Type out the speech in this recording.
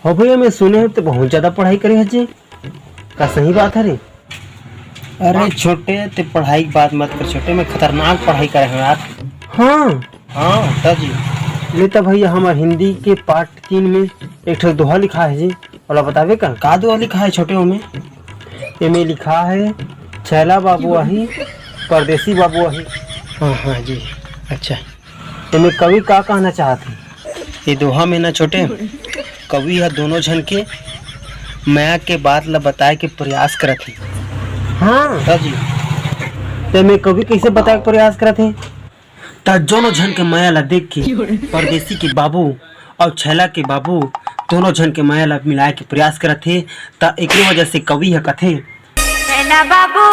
हो भैया मैं सुने हैं तो बहुत ज्यादा पढ़ाई करे हैं जी। का सही बात है रे? अरे छोटे ते पढ़ाई की बात मत कर छोटे, मैं खतरनाक पढ़ाई करे हैं यार। हाँ हाँ तब जी। लेता भैया हमारे हिंदी के पार्ट 3 में एक ठो दोहा लिखा है जी, वाला बतावे का दुआ लिखा है छोटे में? में लिखा है छैला बाबू आही परदेसी बाबू आही। हाँ हाँ जी। अच्छा, इनमें कवि का कहना चाहते हैं? ये दोहा में ना छोटे कवि है दोनों झन के माया के बात ला बताए के प्रयास करत है। हाँ तब जी। ते में कवि कैसे बताए के प्रयास करते हैं? ता दोनों झन के माया ला देख के परदेसी के बाबू और छैला के बाबू दोनों झन के माया ला मिलाए के प्रयास करत थे। ता एक वजह से कवि है कथे छैला बाबू